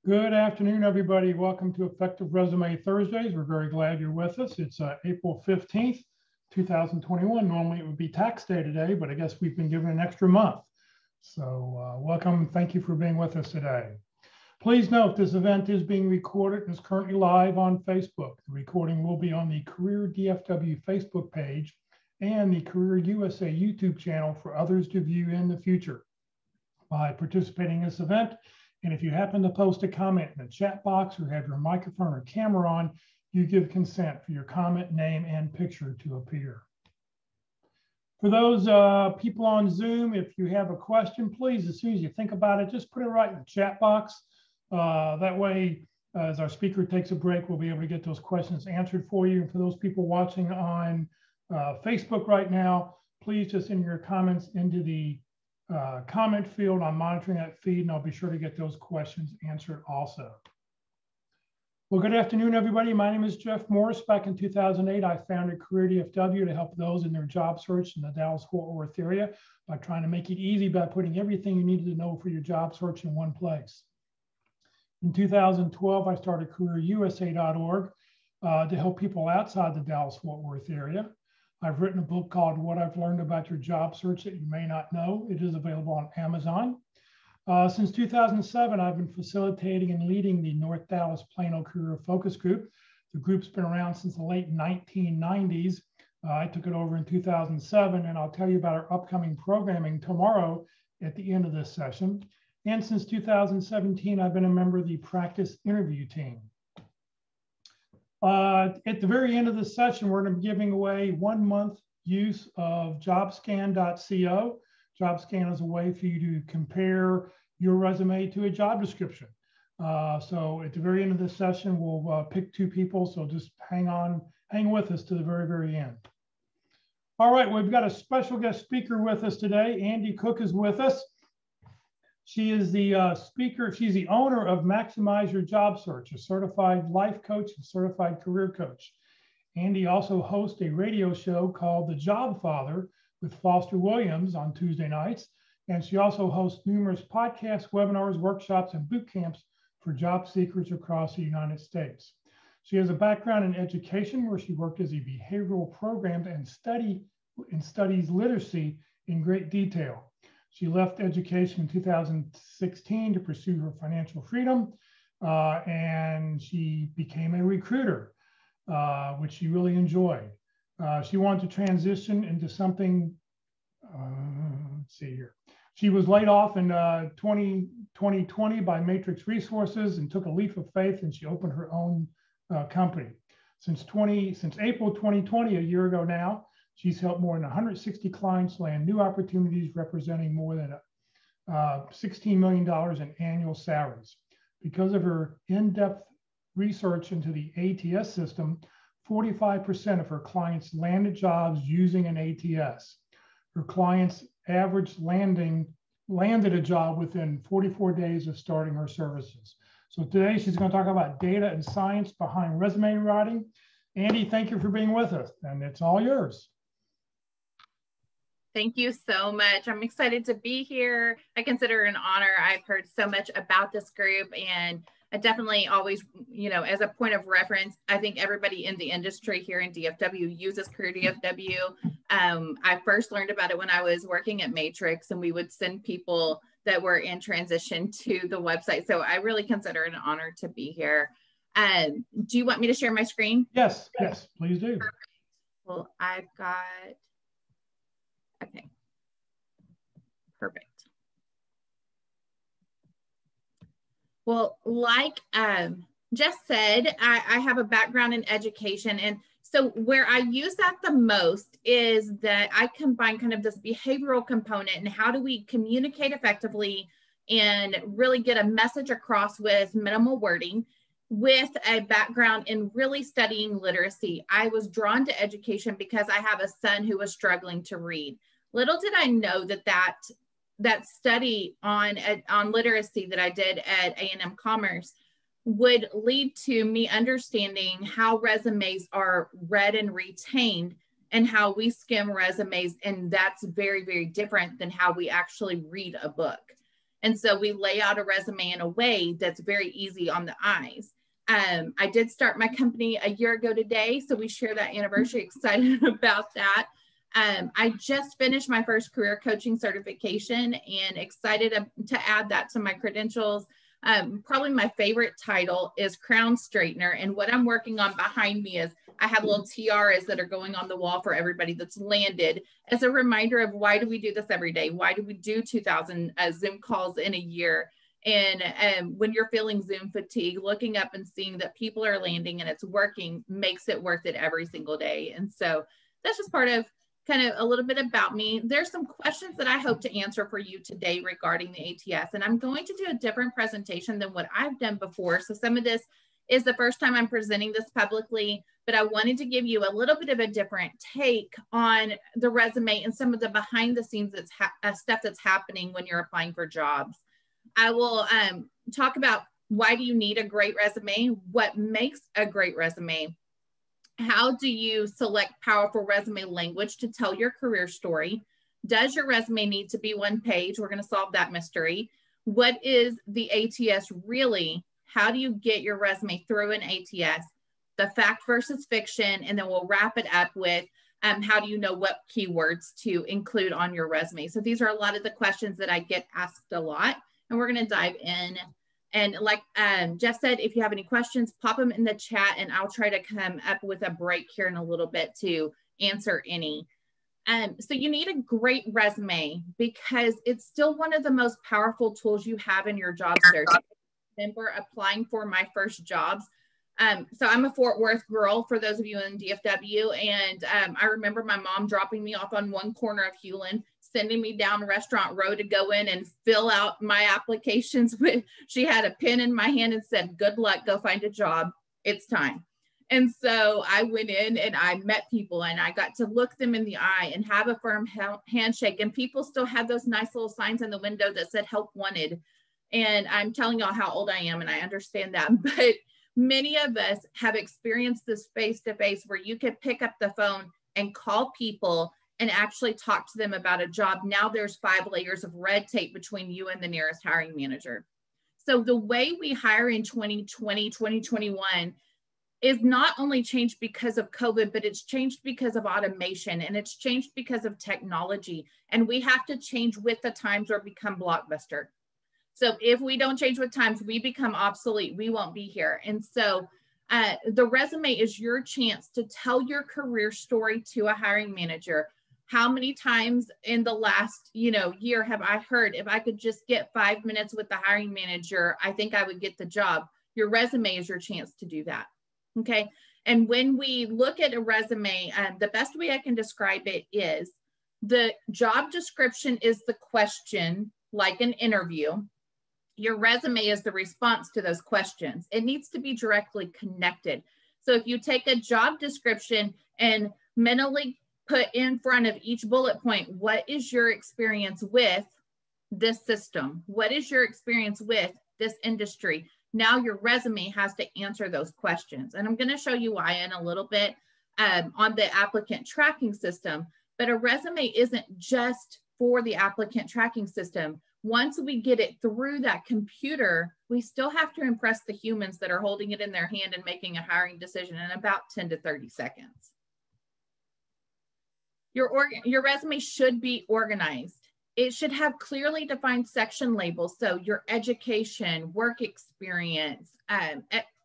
Good afternoon, everybody. Welcome to Effective Resume Thursdays. We're very glad you're with us. It's April 15th, 2021. Normally it would be tax day today, but I guess we've been given an extra month. So welcome. Thank you for being with us today. Please note this event is being recorded and is currently live on Facebook. The recording will be on the Career DFW Facebook page and the CareerUSA YouTube channel for others to view in the future. By participating in this event, and if you happen to post a comment in the chat box or have your microphone or camera on, you give consent for your comment, name, and picture to appear. For those people on Zoom, if you have a question, please, as soon as you think about it, just put it right in the chat box. That way, as our speaker takes a break, we'll be able to get those questions answered for you. And for those people watching on Facebook right now, please just enter your comments into the comment field. I'm monitoring that feed and I'll be sure to get those questions answered also. Well, good afternoon, everybody. My name is Jeff Morris. Back in 2008, I founded Career DFW to help those in their job search in the Dallas-Fort Worth area by trying to make it easy by putting everything you needed to know for your job search in one place. In 2012, I started CareerUSA.org to help people outside the Dallas-Fort Worth area. I've written a book called What I've Learned About Your Job Search That You May Not Know. It is available on Amazon. Since 2007, I've been facilitating and leading the North Dallas Plano Career Focus Group. The group's been around since the late 1990s. I took it over in 2007, and I'll tell you about our upcoming programming tomorrow at the end of this session. And since 2017, I've been a member of the practice interview team. At the very end of this session, we're going to be giving away 1 month use of jobscan.co. JobScan is a way for you to compare your resume to a job description. So at the very end of this session, we'll pick 2 people. So just hang with us to the very, very end. All right, we've got a special guest speaker with us today. Andi Cook is with us. She is the speaker. She's the owner of Maximize Your Job Search, a certified life coach and certified career coach. Andi also hosts a radio show called The Job Father with Foster Williams on Tuesday nights. And she also hosts numerous podcasts, webinars, workshops, and boot camps for job seekers across the United States. She has a background in education where she worked as a behavioral program and studies literacy in great detail. She left education in 2016 to pursue her financial freedom, and she became a recruiter, which she really enjoyed. She wanted to transition into something, let's see here. She was laid off in 2020 by Matrix Resources and took a leap of faith, and she opened her own company. Since April 2020, a year ago now, she's helped more than 160 clients land new opportunities representing more than $16 million in annual salaries. Because of her in-depth research into the ATS system, 45% of her clients landed jobs using an ATS. Her clients landed a job within 44 days of starting her services. So today she's going to talk about data and science behind resume writing. Andi, thank you for being with us, and it's all yours. Thank you so much. I'm excited to be here. I consider it an honor. I've heard so much about this group, and I definitely always, as a point of reference, I think everybody in the industry here in DFW uses Career DFW. I first learned about it when I was working at Matrix, and we would send people that were in transition to the website. So I really consider it an honor to be here. Do you want me to share my screen? Yes, please do. Perfect. Well, I've got... Okay, perfect. Well, like Jess said, I have a background in education. And so where I use that the most is that I combine kind of this behavioral component and how do we communicate effectively and really get a message across with minimal wording with a background in really studying literacy. I was drawn to education because I have a son who was struggling to read. Little did I know that study on literacy that I did at A&M Commerce would lead to me understanding how resumes are read and retained and how we skim resumes. And that's very, very different than how we actually read a book. And so we lay out a resume in a way that's very easy on the eyes. I did start my company a year ago today, so we share that anniversary, excited about that. I just finished my first career coaching certification and excited to add that to my credentials. Probably my favorite title is Crown Straightener. And what I'm working on behind me is I have little tiaras that are going on the wall for everybody that's landed as a reminder of why do we do this every day? Why do we do 2,000 Zoom calls in a year? And when you're feeling Zoom fatigue, looking up and seeing that people are landing and it's working makes it worth it every single day. And so that's just part of kind of a little bit about me. There's some questions that I hope to answer for you today regarding the ATS, and I'm going to do a different presentation than what I've done before. So some of this is the first time I'm presenting this publicly, but I wanted to give you a little bit of a different take on the resume and some of the behind the scenes stuff that's happening when you're applying for jobs. I will talk about why do you need a great resume, what makes a great resume, how do you select powerful resume language to tell your career story, does your resume need to be one page? We're going to solve that mystery. What is the ATS really? How do you get your resume through an ATS? The fact versus fiction, and then we'll wrap it up with how do you know what keywords to include on your resume? So these are a lot of the questions that I get asked a lot, and we're going to dive in. And like Jeff said, if you have any questions, pop them in the chat and I'll try to come up with a break here in a little bit to answer any. So you need a great resume because it's still one of the most powerful tools you have in your job search. I remember applying for my first jobs. So I'm a Fort Worth girl, for those of you in DFW. And I remember my mom dropping me off on one corner of Hewlin, sending me down Restaurant Row to go in and fill out my applications. She had a pen in my hand and said, good luck, go find a job. It's time. And so I went in and I met people and I got to look them in the eye and have a firm handshake. And people still had those nice little signs in the window that said help wanted. And I'm telling y'all how old I am and I understand that. But many of us have experienced this face-to-face where you could pick up the phone and call people and actually talk to them about a job. Now there's 5 layers of red tape between you and the nearest hiring manager. So the way we hire in 2020, 2021 is not only changed because of COVID, but it's changed because of automation and it's changed because of technology. And we have to change with the times or become blockbuster. So if we don't change with times, we become obsolete. We won't be here. And so the resume is your chance to tell your career story to a hiring manager. How many times in the last, year have I heard, if I could just get 5 minutes with the hiring manager, I think I would get the job. Your resume is your chance to do that. Okay. And when we look at a resume, the best way I can describe it is the job description is the question, like an interview. Your resume is the response to those questions. It needs to be directly connected. So if you take a job description and mentally put in front of each bullet point, what is your experience with this system? What is your experience with this industry? Now your resume has to answer those questions. And I'm going to show you why in a little bit on the applicant tracking system. But a resume isn't just for the applicant tracking system. Once we get it through that computer, we still have to impress the humans that are holding it in their hand and making a hiring decision in about 10 to 30 seconds. Your resume should be organized. It should have clearly defined section labels. So your education, work experience,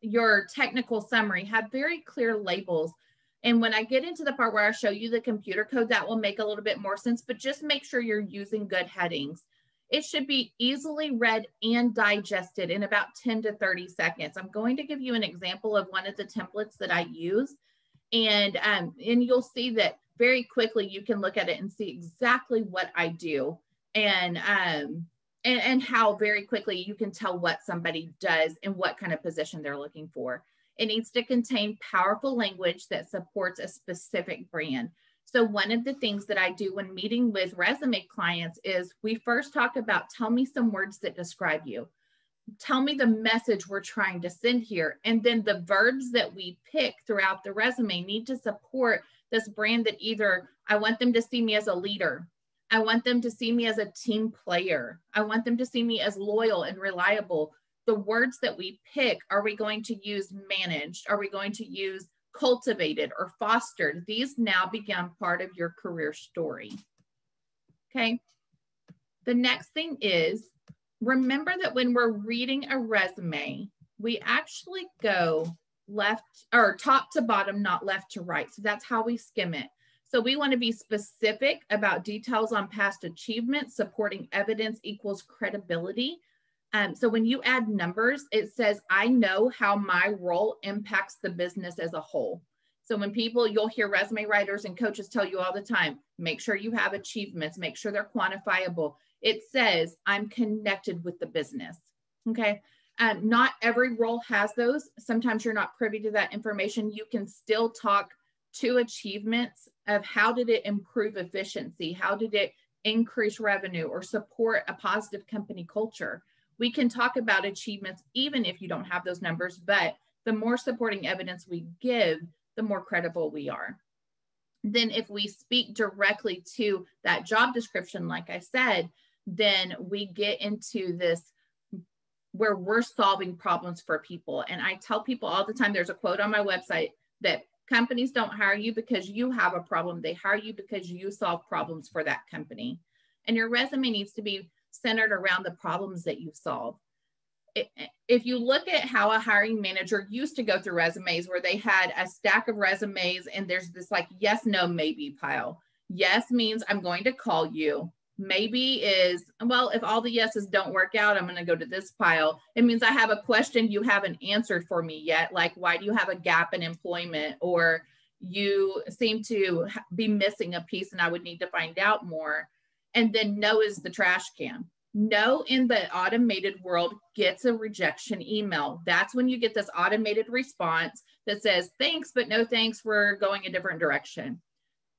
your technical summary have very clear labels. And when I get into the part where I show you the computer code, that will make a little bit more sense, but just make sure you're using good headings. It should be easily read and digested in about 10 to 30 seconds. I'm going to give you an example of one of the templates that I use. And you'll see that very quickly you can look at it and see exactly what I do and how very quickly you can tell what somebody does and what kind of position they're looking for. It needs to contain powerful language that supports a specific brand. So one of the things that I do when meeting with resume clients is we first talk about, tell me some words that describe you. Tell me the message we're trying to send here. And then the verbs that we pick throughout the resume need to support this brand that either I want them to see me as a leader. I want them to see me as a team player. I want them to see me as loyal and reliable. The words that we pick, are we going to use managed? Are we going to use cultivated or fostered? These now become part of your career story. Okay. The next thing is, remember that when we're reading a resume, we actually go left or top to bottom, not left to right. So that's how we skim it. So we want to be specific about details on past achievements. Supporting evidence equals credibility. So when you add numbers, it says, I know how my role impacts the business as a whole. So when people, you'll hear resume writers and coaches tell you all the time, make sure you have achievements, make sure they're quantifiable. It says, I'm connected with the business. Okay. Not every role has those. Sometimes you're not privy to that information. You can still talk to achievements of how did it improve efficiency? How did it increase revenue or support a positive company culture? We can talk about achievements even if you don't have those numbers, but the more supporting evidence we give, the more credible we are. Then if we speak directly to that job description, like I said, then we get into this where we're solving problems for people. And I tell people all the time, there's a quote on my website that companies don't hire you because you have a problem. They hire you because you solve problems for that company. And your resume needs to be centered around the problems that you solve. If you look at how a hiring manager used to go through resumes, where they had a stack of resumes and there's this like yes, no, maybe pile. Yes means I'm going to call you. Maybe is, well, if all the yeses don't work out, I'm going to go to this pile. It means I have a question you haven't answered for me yet. Like, why do you have a gap in employment? Or you seem to be missing a piece and I would need to find out more. And then no is the trash can. No in the automated world gets a rejection email. That's when you get this automated response that says, thanks, but no thanks, we're going a different direction.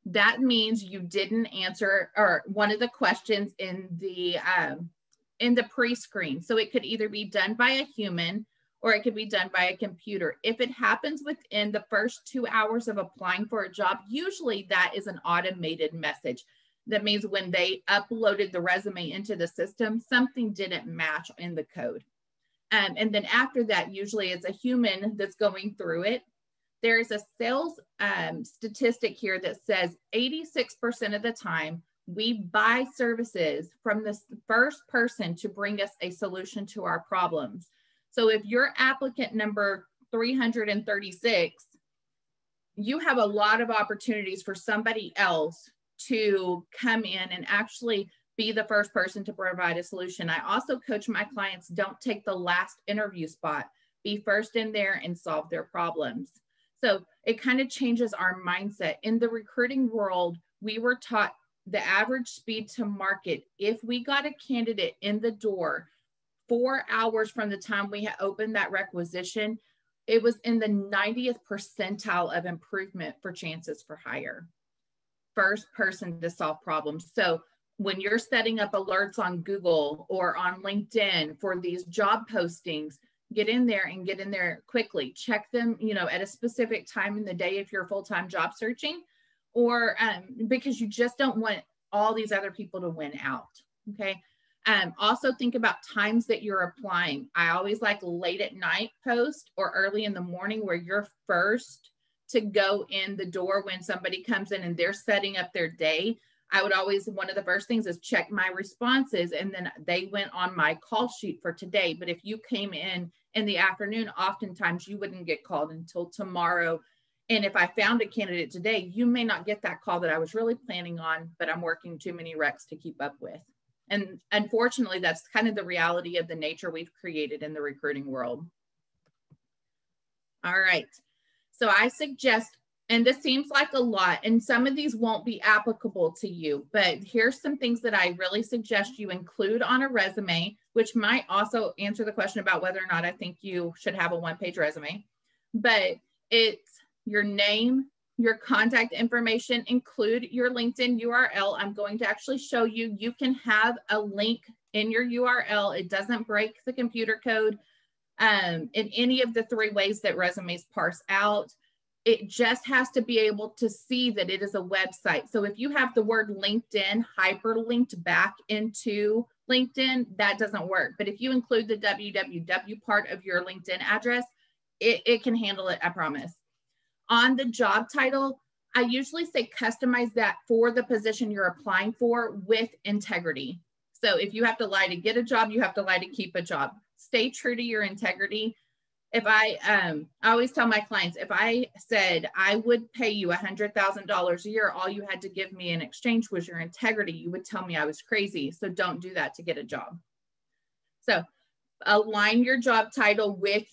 That means you didn't answer or one of the questions in the pre-screen. So it could either be done by a human or it could be done by a computer. If it happens within the first 2 hours of applying for a job, usually that is an automated message. That means when they uploaded the resume into the system, something didn't match in the code. And then after that, usually it's a human that's going through it. There's a sales statistic here that says 86% of the time we buy services from the first person to bring us a solution to our problems. So if you're applicant number 336, you have a lot of opportunities for somebody else to come in and actually be the first person to provide a solution. I also coach my clients, don't take the last interview spot. Be first in there and solve their problems. So it kind of changes our mindset. In the recruiting world, we were taught the average speed to market. If we got a candidate in the door 4 hours from the time we had opened that requisition, it was in the 90th percentile of improvement for chances for hire. First person to solve problems. So when you're setting up alerts on Google or on LinkedIn for these job postings, get in there and get in there quickly. Check them, at a specific time in the day if you're full-time job searching, or because you just don't want all these other people to win out. Okay. Also think about times that you're applying. I always like late at night post or early in the morning where you're first to go in the door when somebody comes in and they're setting up their day. I would always, one of the first things is check my responses, and then they went on my call sheet for today. But if you came in the afternoon, oftentimes you wouldn't get called until tomorrow. And if I found a candidate today, you may not get that call that I was really planning on, but I'm working too many recs to keep up with. And unfortunately, that's kind of the reality of the nature we've created in the recruiting world. All right. So I suggest, and this seems like a lot, and some of these won't be applicable to you, but here's some things that I really suggest you include on a resume, which might also answer the question about whether or not I think you should have a one-page resume. But it's your name, your contact information, include your LinkedIn URL. I'm going to actually show you, you can have a link in your URL. It doesn't break the computer code in any of the 3 ways that resumes parse out. It just has to be able to see that it is a website. So if you have the word LinkedIn hyperlinked back into LinkedIn, that doesn't work. But if you include the www part of your LinkedIn address, it can handle it, I promise. On the job title, I usually say customize that for the position you're applying for with integrity. So if you have to lie to get a job, you have to lie to keep a job. Stay true to your integrity. If I always tell my clients, if I said I would pay you $100,000 a year, all you had to give me in exchange was your integrity, you would tell me I was crazy. So don't do that to get a job. So align your job title with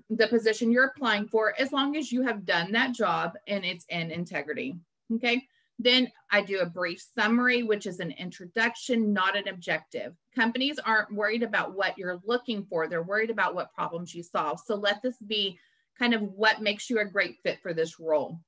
the position you're applying for, as long as you have done that job and it's in integrity. Okay. Then I do a brief summary, which is an introduction, not an objective. Companies aren't worried about what you're looking for. They're worried about what problems you solve. So let this be kind of what makes you a great fit for this role.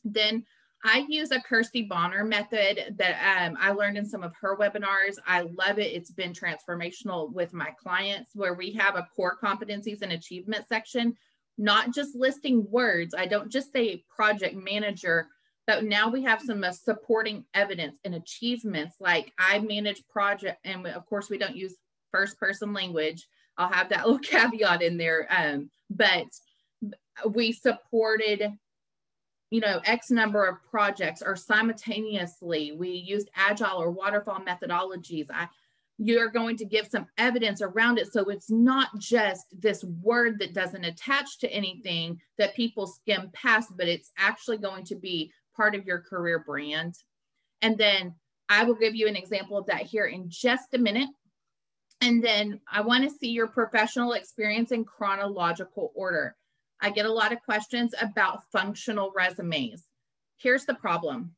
Then I use a Kirsty Bonner method that I learned in some of her webinars. I love it. It's been transformational with my clients, where we have a core competencies and achievement section, not just listing words. I don't just say project manager, but now we have some supporting evidence and achievements, like I manage project, and of course we don't use first person language. I'll have that little caveat in there, but we supported, you know, X number of projects, or simultaneously we used agile or waterfall methodologies. You're going to give some evidence around it, so it's not just this word that doesn't attach to anything that people skim past, but it's actually going to be part of your career brand. And then I will give you an example of that here in just a minute. And then I want to see your professional experience in chronological order. I get a lot of questions about functional resumes. Here's the problem.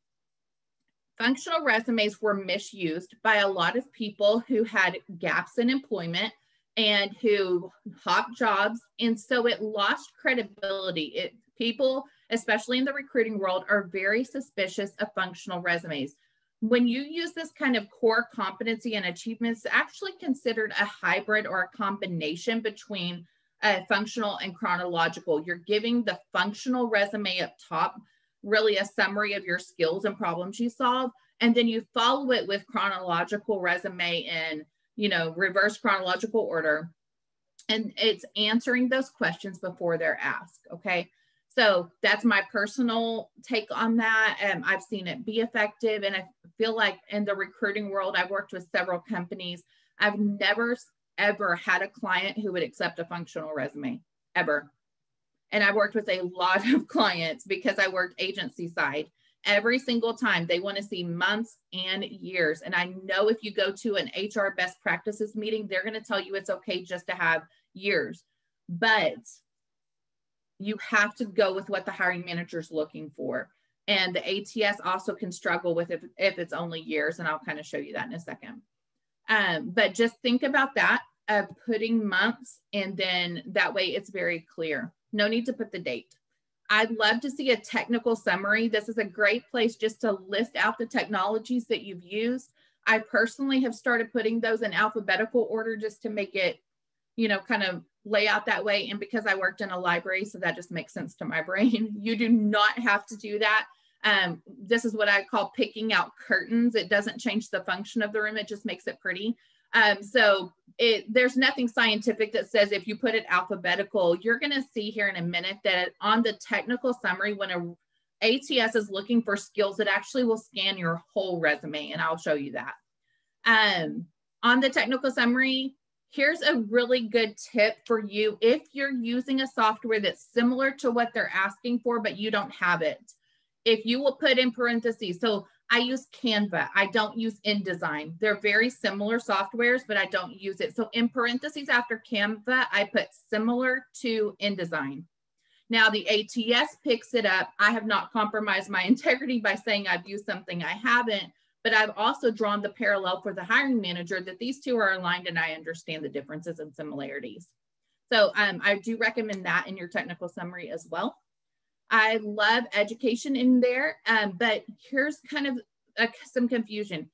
Functional resumes were misused by a lot of people who had gaps in employment and who hopped jobs. And so it lost credibility. People, especially in the recruiting world, are very suspicious of functional resumes. When you use this kind of core competency and achievements, it's actually considered a hybrid or a combination between functional and chronological. You're giving the functional resume up top, really a summary of your skills and problems you solve, and then you follow it with chronological resume in, you know, reverse chronological order, and it's answering those questions before they're asked. Okay. So that's my personal take on that. I've seen it be effective. And I feel like in the recruiting world, I've worked with several companies. I've never, ever had a client who would accept a functional resume, ever. And I've worked with a lot of clients because I worked agency side. Every single time they want to see months and years. And I know if you go to an HR best practices meeting, they're going to tell you it's okay just to have years. But you have to go with what the hiring manager is looking for. And the ATS also can struggle with if it's only years, and I'll kind of show you that in a second. But just think about that, putting months, and then that way it's very clear. No need to put the date. I'd love to see a technical summary. This is a great place just to list out the technologies that you've used. I personally have started putting those in alphabetical order just to make it, you know, kind of lay out that way. And because I worked in a library, so that just makes sense to my brain. You do not have to do that. This is what I call picking out curtains. It doesn't change the function of the room. It just makes it pretty. So there's nothing scientific that says if you put it alphabetical. You're going to see here in a minute that on the technical summary, when a ATS is looking for skills, it actually will scan your whole resume, and I'll show you that. On the technical summary, here's a really good tip for you if you're using a software that's similar to what they're asking for, but you don't have it. If you will put in parentheses, so I use Canva, I don't use InDesign. They're very similar softwares, but I don't use it. So in parentheses after Canva, I put similar to InDesign. Now the ATS picks it up. I have not compromised my integrity by saying I've used something I haven't, but I've also drawn the parallel for the hiring manager that these two are aligned and I understand the differences and similarities. So I do recommend that in your technical summary as well. I love education in there, but here's kind of some confusion.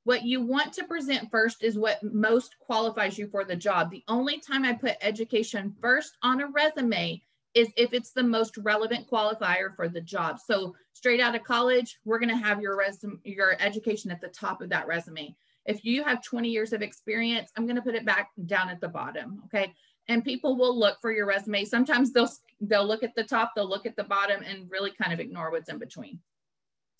What you want to present first is what most qualifies you for the job. The only time I put education first on a resume is if it's the most relevant qualifier for the job. So straight out of college, we're going to have your resume, your education at the top of that resume. If you have 20 years of experience, I'm going to put it back down at the bottom. Okay. And people will look for your resume. Sometimes they'll look at the top, they'll look at the bottom, and really kind of ignore what's in between.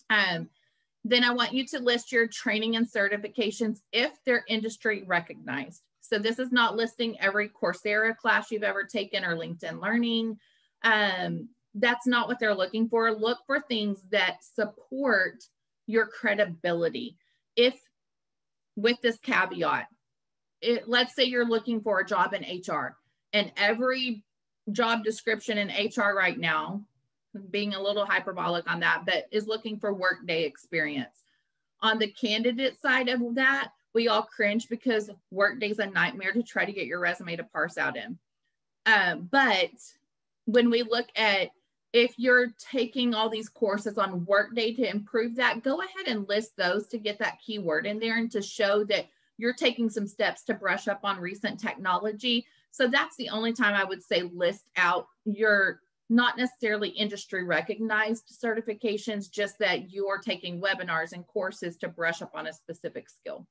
Then I want you to list your training and certifications if they're industry recognized. So this is not listing every Coursera class you've ever taken or LinkedIn Learning. That's not what they're looking for. Look for things that support your credibility. If, with this caveat, let's say you're looking for a job in HR, and every job description in HR right now, being a little hyperbolic on that, but is looking for Workday experience. On the candidate side of that, we all cringe because Workday's a nightmare to try to get your resume to parse out in. But when we look at, if you're taking all these courses on Workday to improve that, go ahead and list those to get that keyword in there and to show that you're taking some steps to brush up on recent technology. So that's the only time I would say list out your not necessarily industry recognized certifications, just that you're taking webinars and courses to brush up on a specific skill.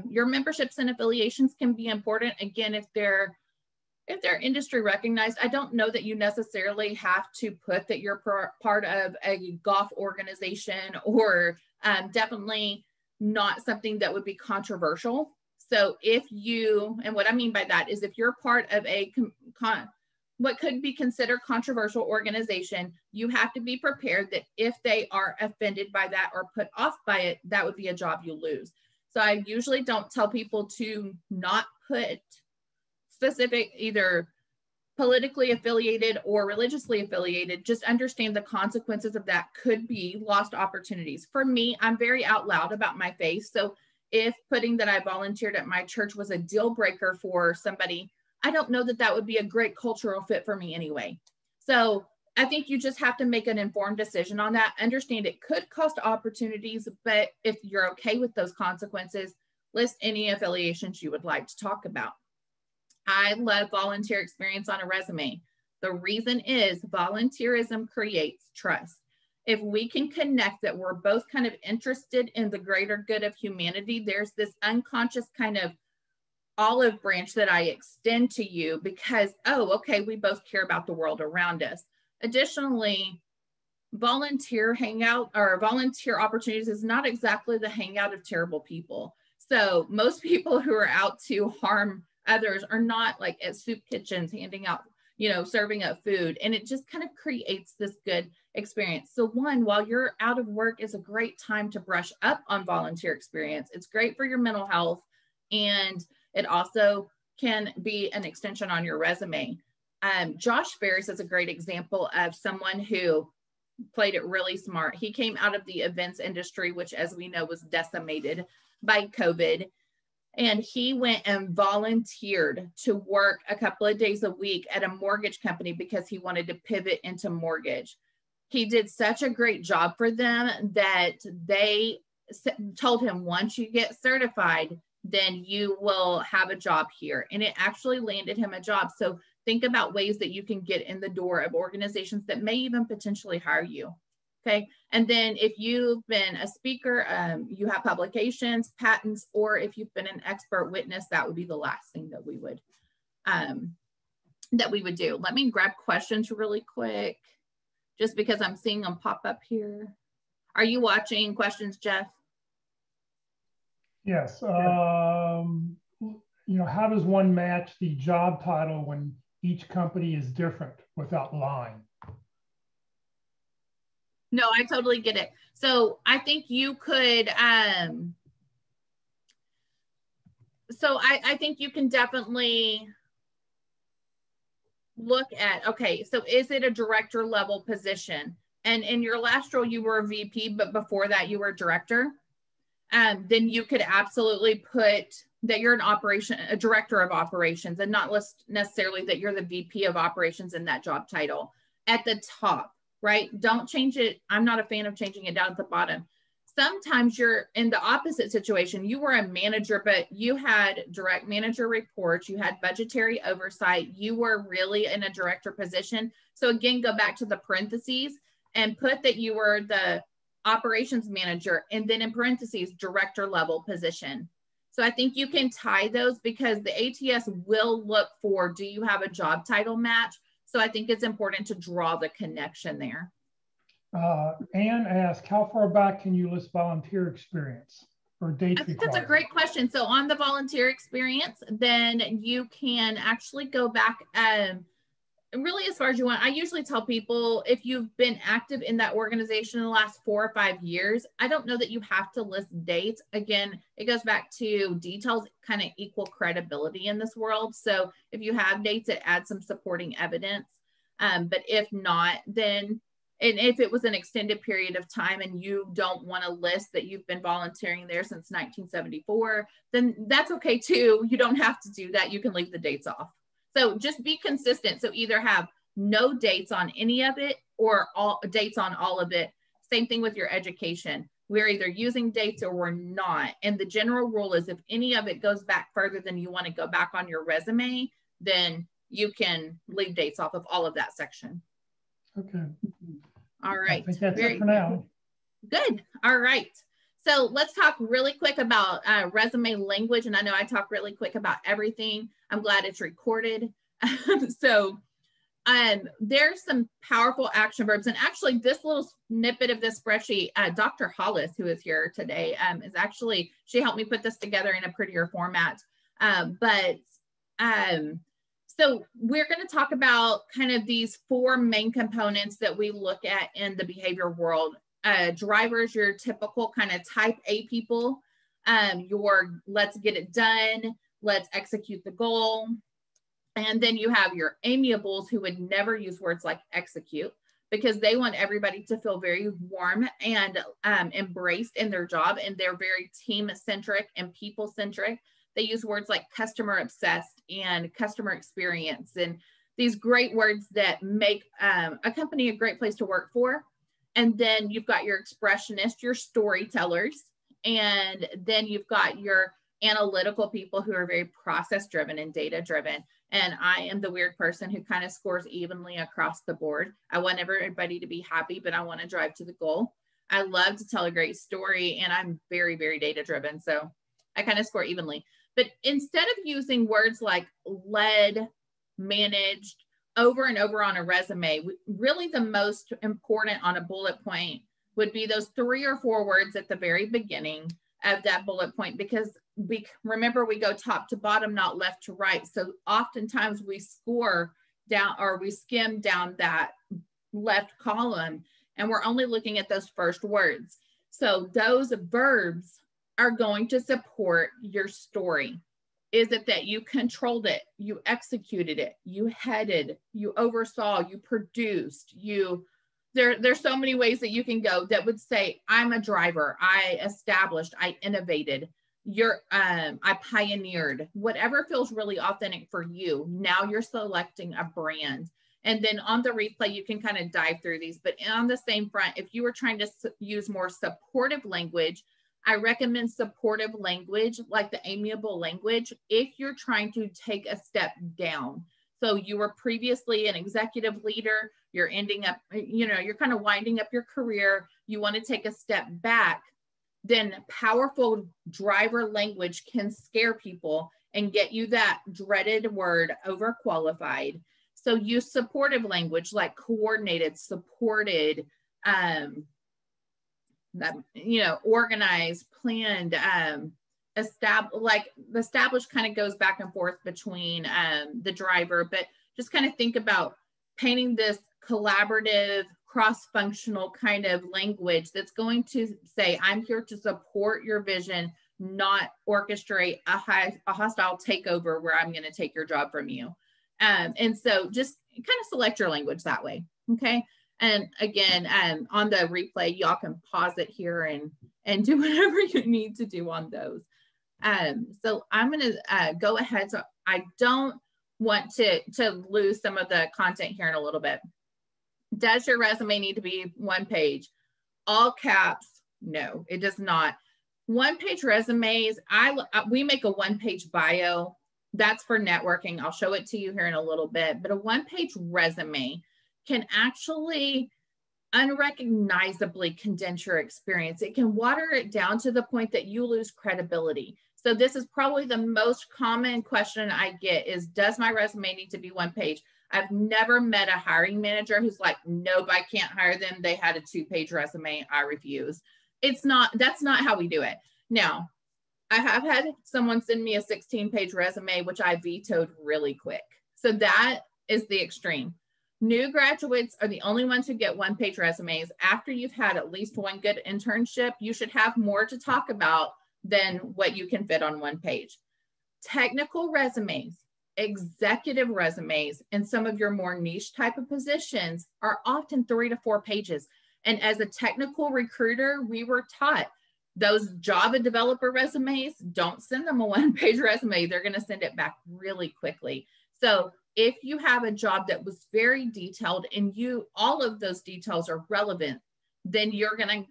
Your memberships and affiliations can be important. Again, if they're industry recognized, I don't know that you necessarily have to put that you're part of a golf organization, or definitely not something that would be controversial. So if you, and what I mean by that is if you're part of a what could be considered controversial organization, you have to be prepared that if they are offended by that or put off by it, that would be a job you lose. So I usually don't tell people to not put specific, either politically affiliated or religiously affiliated. Just understand the consequences of that could be lost opportunities. For me, I'm very out loud about my faith. So if putting that I volunteered at my church was a deal breaker for somebody, I don't know that that would be a great cultural fit for me anyway. So I think you just have to make an informed decision on that. Understand it could cost opportunities, but if you're okay with those consequences, list any affiliations you would like to talk about. I love volunteer experience on a resume. The reason is volunteerism creates trust. If we can connect that we're both kind of interested in the greater good of humanity, there's this unconscious kind of olive branch that I extend to you because, oh, okay, we both care about the world around us. Additionally, volunteer hangout or volunteer opportunities is not exactly the hangout of terrible people. So most people who are out to harm others are not like at soup kitchens handing out, serving up food. And it just kind of creates this good experience. So one, while you're out of work, is a great time to brush up on volunteer experience. It's great for your mental health, and it also can be an extension on your resume. Josh Ferris is a great example of someone who played it really smart. He came out of the events industry, which, as we know, was decimated by COVID. And he went and volunteered to work a couple of days a week at a mortgage company because he wanted to pivot into mortgage. He did such a great job for them that they told him, once you get certified, then you will have a job here. And it actually landed him a job. So think about ways that you can get in the door of organizations that may even potentially hire you. Okay. And then if you've been a speaker, you have publications, patents, or if you've been an expert witness, that would be the last thing that we would do. Let me grab questions really quick, just because I'm seeing them pop up here. Are you watching questions, Jeff? Yes. How does one match the job title when each company is different without lying? No, I totally get it. So I think you could, I think you can definitely look at, okay, so is it a director level position? And in your last role, you were a VP, but before that you were a director. Then you could absolutely put that you're a director of operations, and not necessarily that you're the VP of operations in that job title at the top, right? Don't change it. I'm not a fan of changing it down at the bottom. Sometimes you're in the opposite situation. You were a manager, but you had direct manager reports, you had budgetary oversight, you were really in a director position. So again, go back to the parentheses and put that you were the operations manager, and then in parentheses, director level position. So I think you can tie those because the ATS will look for, do you have a job title match? So I think it's important to draw the connection there. Anne asked, how far back can you list volunteer experience or dates? I think that's a great question. So on the volunteer experience, then you can actually go back really as far as you want. I usually tell people if you've been active in that organization in the last 4 or 5 years, I don't know that you have to list dates. Again, it goes back to details kind of equal credibility in this world. So if you have dates, it adds some supporting evidence. But if not, then, and if it was an extended period of time and you don't want to list that you've been volunteering there since 1974, then that's okay too. You don't have to do that. You can leave the dates off. So just be consistent. So either have no dates on any of it or all dates on all of it. Same thing with your education. We're either using dates or we're not. And the general rule is if any of it goes back further than you want to go back on your resume, then you can leave dates off of all of that section. Okay. All right. I think that's it for now. Good. All right. So let's talk really quick about resume language. And I know I talk really quick about everything. I'm glad it's recorded. So there's some powerful action verbs. And actually this little snippet of this spreadsheet, Dr. Hollis, who is here today, is actually, she helped me put this together in a prettier format. So we're going to talk about kind of these 4 main components that we look at in the behavior world. Drivers, your typical kind of type A people, your let's get it done, let's execute the goal. And then you have your amiables who would never use words like execute because they want everybody to feel very warm and embraced in their job. And they're very team centric and people centric. They use words like customer obsessed and customer experience and these great words that make a company a great place to work for. And then you've got your expressionists, your storytellers, and then you've got your analytical people who are very process driven and data driven. And I am the weird person who kind of scores evenly across the board. I want everybody to be happy, but I want to drive to the goal. I love to tell a great story and I'm very, very data driven. So I kind of score evenly. But instead of using words like led, managed, over and over on a resume, really the most important on a bullet point would be those 3 or 4 words at the very beginning of that bullet point, because remember we go top to bottom, not left to right. So oftentimes we score down or we skim down that left column and we're only looking at those first words. So those verbs are going to support your story. Is it that you controlled it, you executed it, you headed, you oversaw, you produced, there's so many ways that you can go that would say, I'm a driver, I established, I innovated, I pioneered, whatever feels really authentic for you. Now you're selecting a brand. And then on the replay, you can kind of dive through these, but on the same front, if you were trying to use more supportive language, I recommend supportive language, like the amiable language, if you're trying to take a step down. So you were previously an executive leader, you're ending up, you're kind of winding up your career, you want to take a step back, then powerful driver language can scare people and get you that dreaded word overqualified. So use supportive language like coordinated, supported, organized, planned, established kind of goes back and forth between the driver, but just kind of think about painting this collaborative, cross-functional kind of language that's going to say, I'm here to support your vision, not orchestrate a hostile takeover where I'm going to take your job from you. And so just kind of select your language that way. Okay. And again, on the replay, y'all can pause it here and do whatever you need to do on those. So I'm going to go ahead. So I don't want to lose some of the content here in a little bit. Does your resume need to be 1 page? All caps, No, it does not. One-page resumes, we make a one-page bio. That's for networking. I'll show it to you here in a little bit, but a one-page resume can actually unrecognizably condense your experience. It can water it down to the point that you lose credibility. So this is probably the most common question I get is, does my resume need to be one page? I've never met a hiring manager who's like, nope, I can't hire them. They had a 2-page resume. I refuse. That's not how we do it. Now, I have had someone send me a 16-page resume, which I vetoed really quick. So that is the extreme. New graduates are the only ones who get one-page resumes. After you've had at least one good internship, you should have more to talk about than what you can fit on one page. Technical resumes, executive resumes, and some of your more niche type of positions are often 3 to 4 pages. And as a technical recruiter, we were taught those Java developer resumes, don't send them a one-page resume. They're going to send it back really quickly. So if you have a job that was very detailed and all of those details are relevant, then you're going to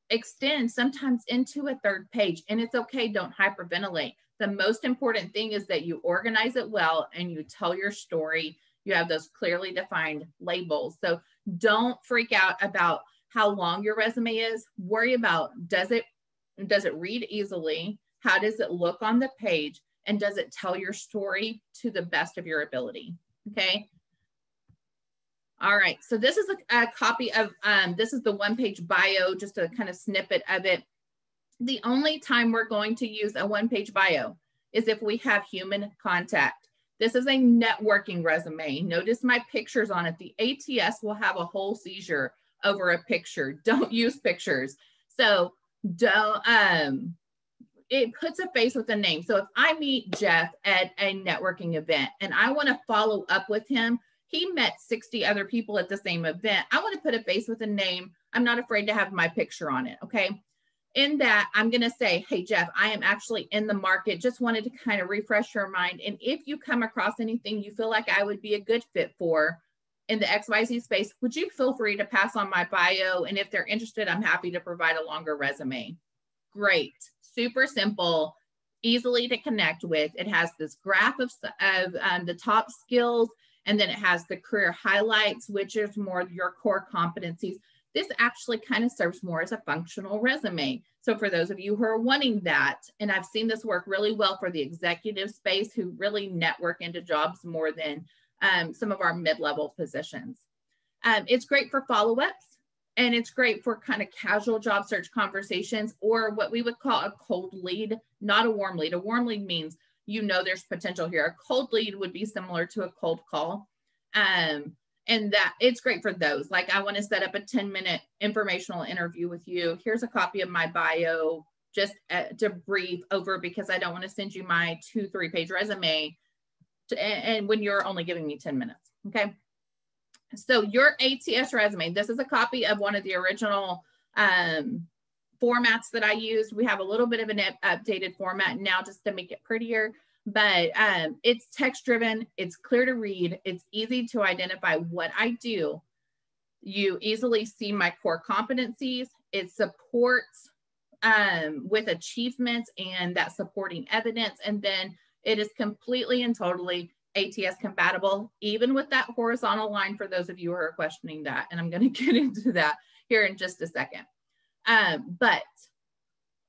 extend sometimes into a 3rd page. And it's okay, don't hyperventilate. The most important thing is that you organize it well and you tell your story. You have those clearly defined labels. So don't freak out about how long your resume is. Worry about, does it read easily? How does it look on the page? And does it tell your story to the best of your ability? Okay. All right. So this is a copy of, this is the one-page bio, just a kind of snippet of it. The only time we're going to use a one-page bio is if we have human contact. This is a networking resume. Notice my pictures on it. The ATS will have a whole seizure over a picture. Don't use pictures. So don't, it puts a face with a name. So if I meet Jeff at a networking event and I want to follow up with him, he met 60 other people at the same event. I want to put a face with a name. I'm not afraid to have my picture on it. Okay. In that, I'm going to say, hey, Jeff, I am actually in the market. Just wanted to kind of refresh your mind. And if you come across anything you feel like I would be a good fit for in the XYZ space, would you feel free to pass on my bio? And if they're interested, I'm happy to provide a longer resume. Great. Super simple, easily to connect with. It has this graph of the top skills, and then it has the career highlights, which is more your core competencies. This actually kind of serves more as a functional resume. So for those of you who are wanting that, and I've seen this work really well for the executive space who really network into jobs more than some of our mid-level positions. It's great for follow-ups. And it's great for kind of casual job search conversations, or what we would call a cold lead, not a warm lead. A warm lead means you know there's potential here. A cold lead would be similar to a cold call. And that it's great for those. Like, I want to set up a 10-minute informational interview with you. Here's a copy of my bio, just to brief over, because I don't want to send you my 2-3-page resume and when you're only giving me 10 minutes. Okay. So your ATS resume, this is a copy of one of the original formats that I used. We have a little bit of an updated format now just to make it prettier, but it's text driven, it's clear to read, it's easy to identify what I do. You easily see my core competencies. It supports with achievements and that supporting evidence. And then it is completely and totally ATS compatible, even with that horizontal line for those of you who are questioning that. And I'm going to get into that here in just a second. But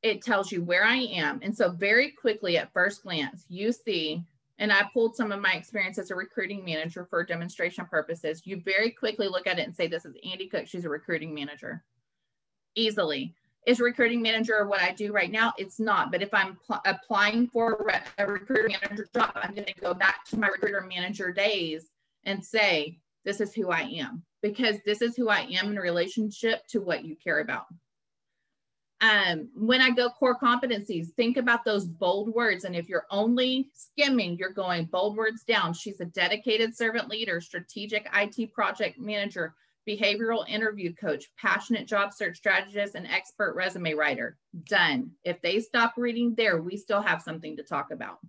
it tells you where I am. And so very quickly at first glance, you see, and I pulled some of my experience as a recruiting manager for demonstration purposes. You very quickly look at it and say, this is Andi Cook. She's a recruiting manager. Easily. Is recruiting manager what I do right now? It's not. But if I'm applying for a recruiter manager job, I'm going to go back to my recruiter manager days and say, this is who I am, because this is who I am in relationship to what you care about. When I go core competencies, think about those bold words. And if you're only skimming, you're going bold words down. She's a dedicated servant leader, strategic IT project manager, behavioral interview coach, passionate job search strategist, and expert resume writer. Done. If they stop reading there, we still have something to talk about.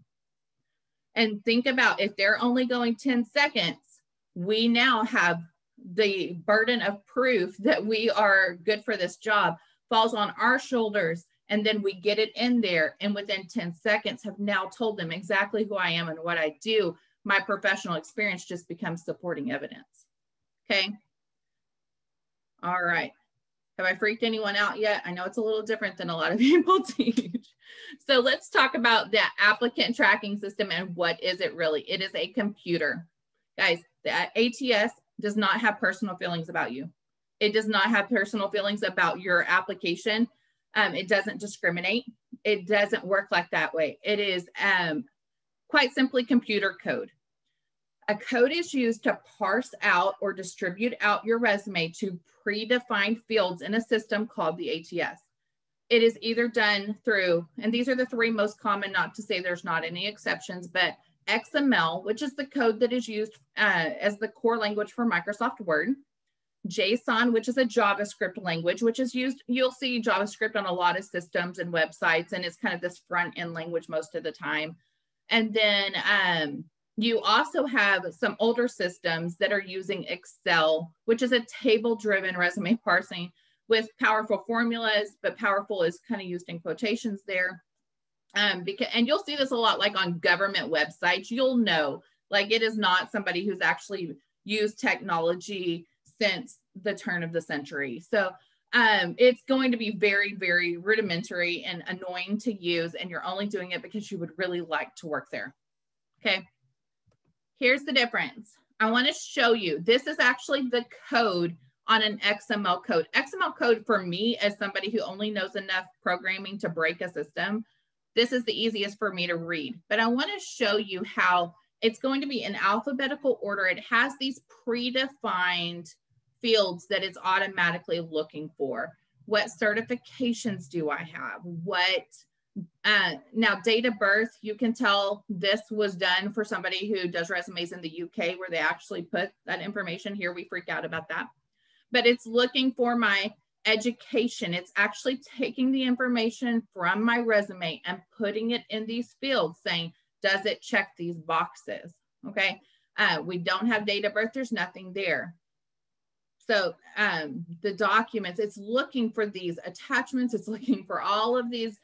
And think about if they're only going 10 seconds, we now have the burden of proof that we are good for this job. falls on our shoulders, and then we get it in there, and within 10 seconds have now told them exactly who I am and what I do. My professional experience just becomes supporting evidence. Okay. All right. Have I freaked anyone out yet? I know it's a little different than a lot of people teach. So let's talk about the applicant tracking system and what is it really? It is a computer. Guys, the ATS does not have personal feelings about you. It does not have personal feelings about your application. It doesn't discriminate. It doesn't work like that way. It is quite simply computer code. A code is used to parse out or distribute out your resume to predefined fields in a system called the ATS. It is either done through, and these are the three most common, not to say there's not any exceptions, but XML, which is the code that is used as the core language for Microsoft Word. JSON, which is a JavaScript language, which is used, you'll see JavaScript on a lot of systems and websites, and it's kind of this front end language most of the time. And then you also have some older systems that are using Excel, which is a table-driven resume parsing with powerful formulas, but powerful is kind of used in quotations there. And you'll see this a lot like on government websites. You'll know, like it is not somebody who's actually used technology since the turn of the century. So it's going to be very, very rudimentary and annoying to use, and you're only doing it because you would really like to work there. Okay. Here's the difference. I want to show you, this is actually the code on an XML code. XML code for me, as somebody who only knows enough programming to break a system, this is the easiest for me to read. But I want to show you how it's going to be in alphabetical order. It has these predefined fields that it's automatically looking for. What certifications do I have? What now, date of birth, you can tell this was done for somebody who does resumes in the UK where they actually put that information. Here we freak out about that. But it's looking for my education. It's actually taking the information from my resume and putting it in these fields saying, does it check these boxes? Okay. We don't have date of birth. There's nothing there. So the documents, it's looking for these attachments. It's looking for all of these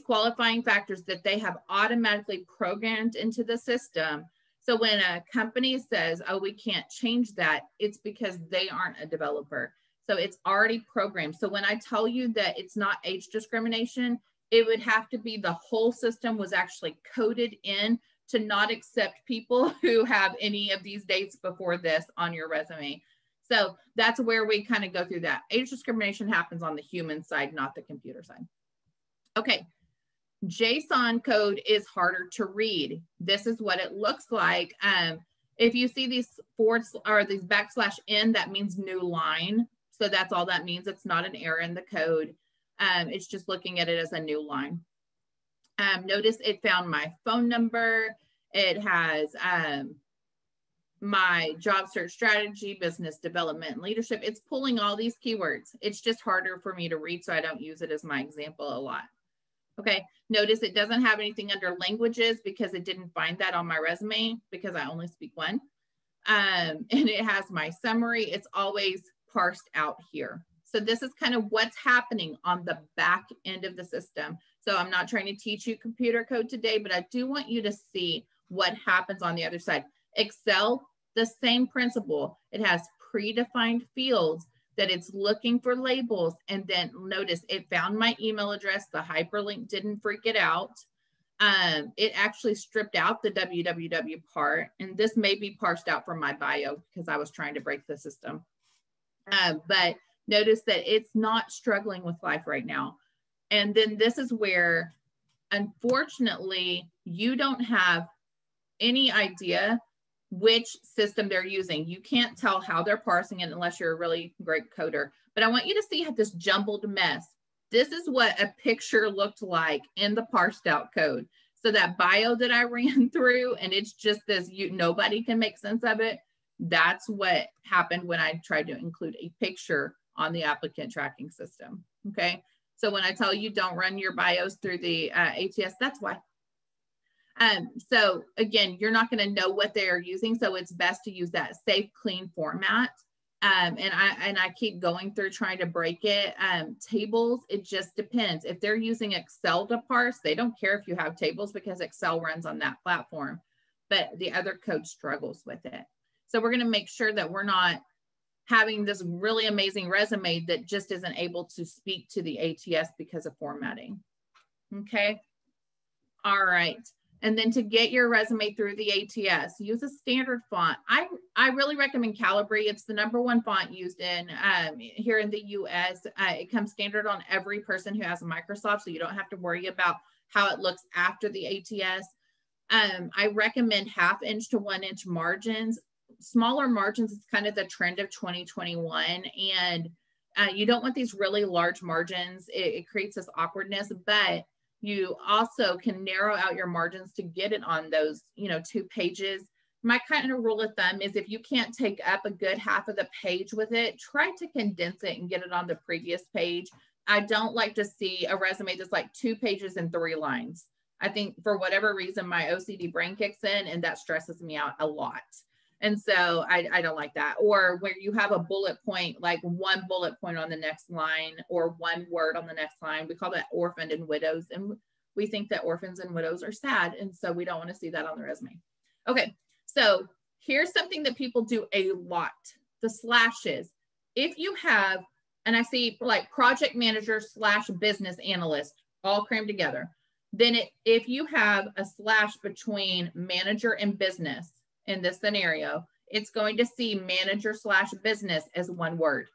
qualifying factors that they have automatically programmed into the system. So when a company says, oh, we can't change that, it's because they aren't a developer. So it's already programmed. So when I tell you that it's not age discrimination, it would have to be the whole system was actually coded in to not accept people who have any of these dates before this on your resume. So that's where we kind of go through that. Age discrimination happens on the human side, not the computer side. Okay, JSON code is harder to read. This is what it looks like. If you see these forwards or these \n, that means new line. So that's all that means. It's not an error in the code. It's just looking at it as a new line. Notice it found my phone number. It has my job search strategy, business development, and leadership. It's pulling all these keywords. It's just harder for me to read, so I don't use it as my example a lot. Okay, notice it doesn't have anything under languages because it didn't find that on my resume because I only speak one. And it has my summary. It's always parsed out here. So this is kind of what's happening on the back end of the system. So I'm not trying to teach you computer code today, but I do want you to see what happens on the other side. Excel, the same principle. It has predefined fields that it's looking for labels. And then notice it found my email address. The hyperlink didn't freak it out. It actually stripped out the www part. And this may be parsed out from my bio because I was trying to break the system. But notice that it's not struggling with life right now. And then this is where, unfortunately, you don't have any idea which system they're using. You can't tell how they're parsing it unless you're a really great coder. But I want you to see how this jumbled mess. This is what a picture looked like in the parsed out code. So that bio that I ran through, and it's just this, nobody can make sense of it. That's what happened when I tried to include a picture on the applicant tracking system. Okay. So when I tell you don't run your bios through the ATS, that's why. So again, you're not going to know what they are using. So it's best to use that safe, clean format. And I keep going through trying to break it. Tables, it just depends. If they're using Excel to parse, they don't care if you have tables because Excel runs on that platform, but the other code struggles with it. So we're going to make sure that we're not having this really amazing resume that just isn't able to speak to the ATS because of formatting. Okay. All right. And then to get your resume through the ATS, use a standard font. I really recommend Calibri. It's the #1 font used in here in the US. It comes standard on every person who has a Microsoft, so you don't have to worry about how it looks after the ATS. I recommend 1/2 inch to 1 inch margins. Smaller margins is kind of the trend of 2021. And you don't want these really large margins. It creates this awkwardness, but you also can narrow out your margins to get it on those, 2 pages. My kind of rule of thumb is if you can't take up a good 1/2 of the page with it, try to condense it and get it on the previous page. I don't like to see a resume that's like 2 pages and 3 lines. I think for whatever reason, my OCD brain kicks in and that stresses me out a lot. And so I don't like that. Or where you have a bullet point, like 1 bullet point on the next line or 1 word on the next line. We call that orphaned and widows. And we think that orphans and widows are sad. And so we don't want to see that on the resume. Okay, so here's something that people do a lot. The slashes. If you have, and I see like project manager / business analyst all crammed together, then if you have a slash between manager and business, in this scenario, it's going to see manager / business as 1 word.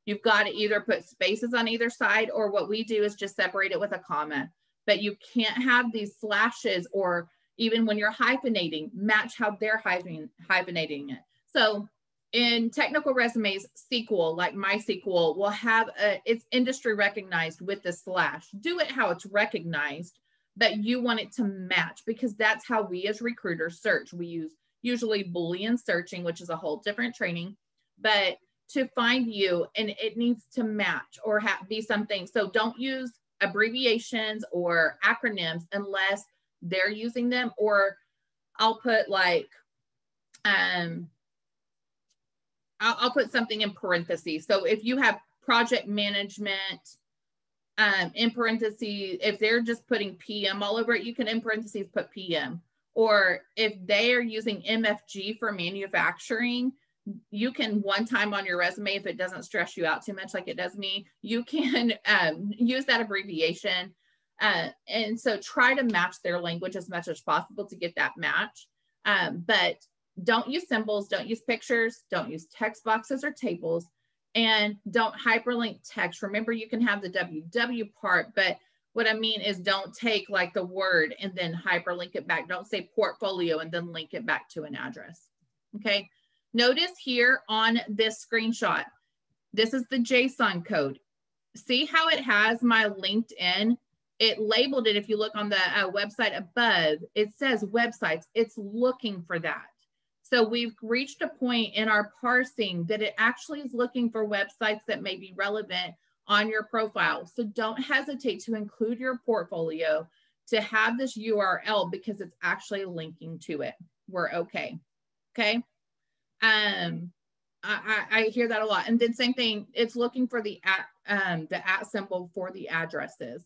You've got to either put spaces on either side, or what we do is just separate it with a comma. But you can't have these slashes, or even when you're hyphenating, match how they're hyphenating it. So in technical resumes, SQL, like MySQL, will have it's industry recognized with the slash. Do it how it's recognized, but you want it to match, because that's how we as recruiters search. We use usually Boolean searching, which is a whole different training, but to find you, and it needs to match or be something. So don't use abbreviations or acronyms unless they're using them, or I'll put like, I'll put something in parentheses. So if you have project management, in parentheses, if they're just putting PM all over it, you can in parentheses put PM. Or if they are using MFG for manufacturing, you can one time on your resume, if it doesn't stress you out too much like it does me, you can use that abbreviation. And so try to match their language as much as possible to get that match. But don't use symbols, don't use pictures, don't use text boxes or tables. And don't hyperlink text. Remember, you can have the WW part, but what I mean is don't take like the word and then hyperlink it back. Don't say portfolio and then link it back to an address. Okay. Notice here on this screenshot, this is the JSON code. See how it has my LinkedIn? It labeled it. If you look on the website above, it says websites. It's looking for that. So we've reached a point in our parsing that it actually is looking for websites that may be relevant on your profile. So don't hesitate to include your portfolio to have this URL because it's actually linking to it. We're okay. Okay. I hear that a lot. And then same thing, it's looking for the at symbol for the addresses.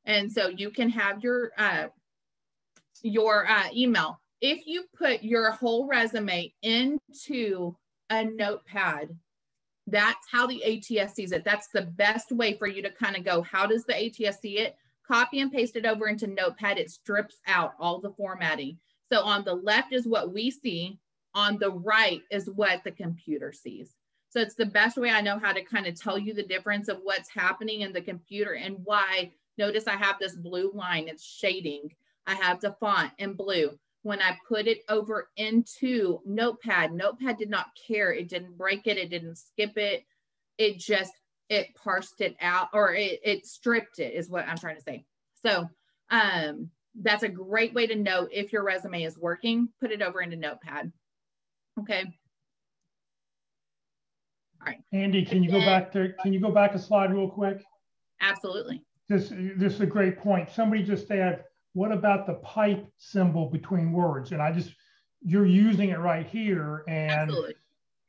And so you can have your email. If you put your whole resume into a notepad, that's how the ATS sees it. That's the best way for you to kind of go, how does the ATS see it? Copy and paste it over into Notepad. It strips out all the formatting. So on the left is what we see. On the right is what the computer sees. So it's the best way I know how to kind of tell you the difference of what's happening in the computer and why. Notice I have this blue line, it's shading. I have the font in blue. When I put it over into Notepad, Notepad did not care. It didn't break it. It didn't skip it. It parsed it out, or it stripped it is what I'm trying to say. So that's a great way to know if your resume is working. Put it over into Notepad. Okay. All right. Andy, can you go back there? Can you go back a slide real quick? Absolutely. This is a great point. Somebody just asked, what about the pipe symbol between words? And you're using it right here. And absolutely.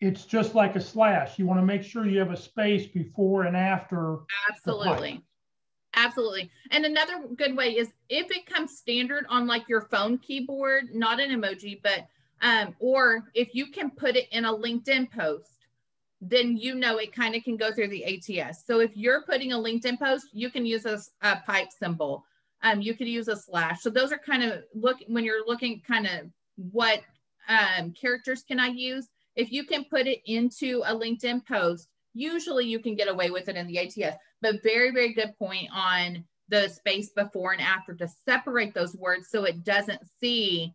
it's just like a slash. You want to make sure you have a space before and after. Absolutely. Absolutely. And another good way is if it comes standard on like your phone keyboard, not an emoji, but or if you can put it in a LinkedIn post, then you know it kind of can go through the ATS. So if you're putting a LinkedIn post, you can use a pipe symbol. You could use a slash. So those are kind of when you're looking kind of what characters can I use. If you can put it into a LinkedIn post, usually you can get away with it in the ATS. But very, very good point on the space before and after to separate those words so it doesn't see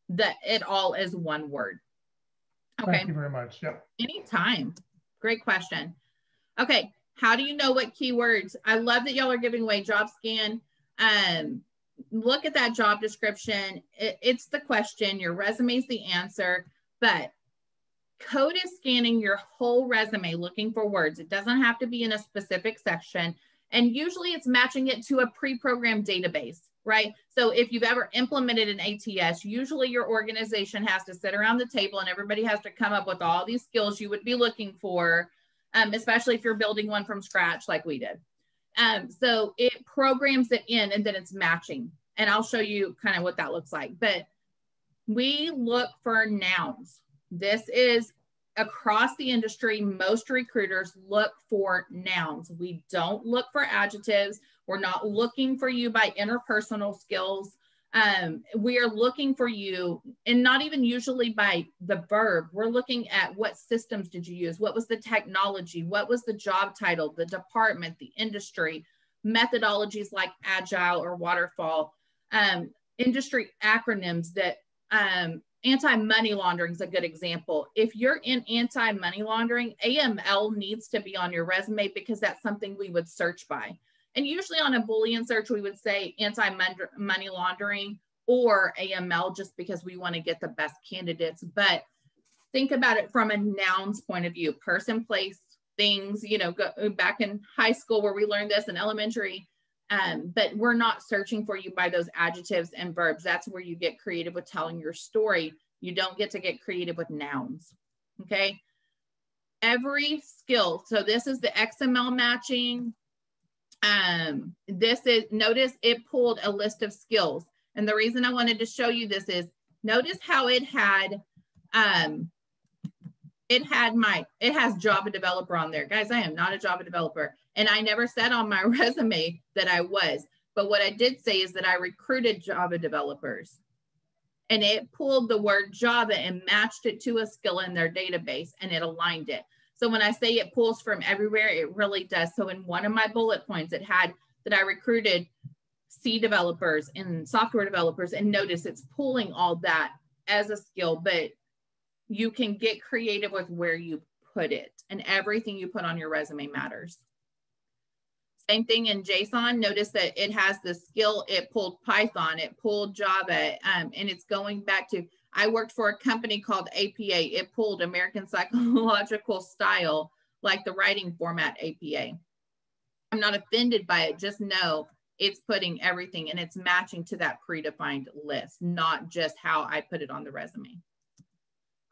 that it all as one word. Okay. Thank you very much. Yep. Anytime. Great question. Okay. How do you know what keywords? I love that y'all are giving away job scan. Look at that job description. It's the question. Your resume is the answer, but Code is scanning your whole resume looking for words. It doesn't have to be in a specific section. And usually it's matching it to a pre-programmed database, right? So if you've ever implemented an ATS, usually your organization has to sit around the table and everybody has to come up with all these skills you would be looking for, especially if you're building one from scratch like we did. So it programs it in and then it's matching. And I'll show you kind of what that looks like. But we look for nouns. This is across the industry. Most recruiters look for nouns. We don't look for adjectives. We're not looking for you by interpersonal skills. We are looking for you, and not even usually by the verb. We're looking at what systems did you use? What was the technology? What was the job title, the department, the industry, methodologies like agile or waterfall, industry acronyms that anti-money laundering is a good example. If you're in anti-money laundering, AML needs to be on your resume because that's something we would search by. And usually on a Boolean search, we would say anti-money laundering or AML just because we want to get the best candidates. But think about it from a nouns point of view, person, place, things, you know, go back in high school where we learned this in elementary. But we're not searching for you by those adjectives and verbs. That's where you get creative with telling your story. You don't get to get creative with nouns, okay? Every skill, so this is the XML matching. Notice it pulled a list of skills. And the reason I wanted to show you this is, notice how it has Java developer on there. Guys, I am not a Java developer. And I never said on my resume that I was, but what I did say is that I recruited Java developers, and it pulled the word Java and matched it to a skill in their database and it aligned it. So when I say it pulls from everywhere, it really does. So in one of my bullet points, it had that I recruited C developers and software developers, and notice it's pulling all that as a skill, but you can get creative with where you put it, and everything you put on your resume matters. Same thing in JSON. Notice that it has the skill. It pulled Python, it pulled Java, and it's going back to, I worked for a company called APA. It pulled American Psychological Style, like the writing format APA. I'm not offended by it. Just know it's putting everything and it's matching to that predefined list, not just how I put it on the resume.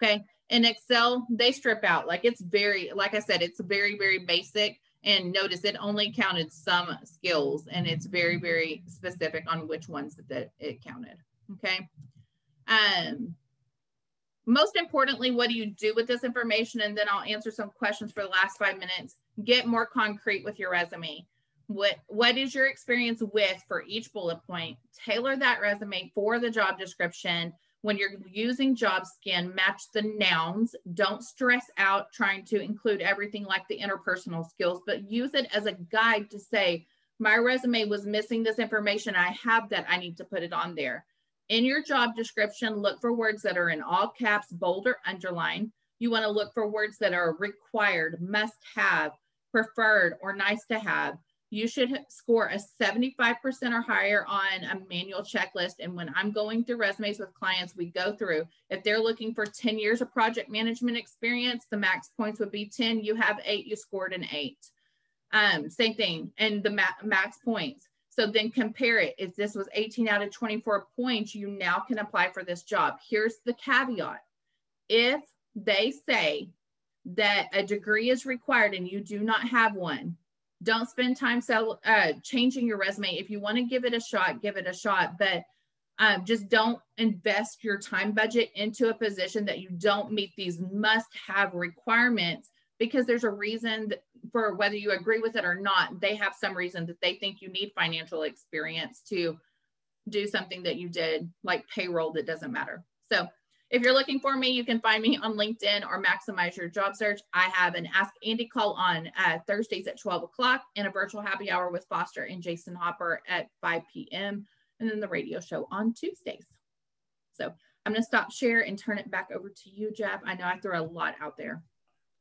Okay. In Excel, they strip out, like it's very, like I said, it's very, very basic. And notice it only counted some skills, and it's very, very specific on which ones that it counted. Okay. Most importantly, what do you do with this information? And then I'll answer some questions for the last 5 minutes. Get more concrete with your resume. What is your experience with for each bullet point? Tailor that resume for the job description. When you're using job scan, match the nouns. Don't stress out trying to include everything like the interpersonal skills, but use it as a guide to say, my resume was missing this information. I have that. I need to put it on there. In your job description, look for words that are in all caps, bold, or underline. You want to look for words that are required, must have, preferred, or nice to have. You should score a 75% or higher on a manual checklist. And when I'm going through resumes with clients, we go through, if they're looking for 10 years of project management experience, the max points would be 10. You have 8, you scored an 8. Same thing, and the max points. So then compare it. If this was 18 out of 24 points, you now can apply for this job. Here's the caveat. If they say that a degree is required and you do not have one, don't spend time changing your resume. If you want to give it a shot, give it a shot, but just don't invest your time budget into a position that you don't meet these must-have requirements, because there's a reason for whether you agree with it or not. They have some reason that they think you need financial experience to do something that you did, like payroll, that doesn't matter. So if you're looking for me, you can find me on LinkedIn or Maximize Your Job Search. I have an Ask Andi call on Thursdays at 12 o'clock and a virtual happy hour with Foster and Jason Hopper at 5 p.m. and then the radio show on Tuesdays. So I'm going to stop share and turn it back over to you, Jeff. I know I threw a lot out there.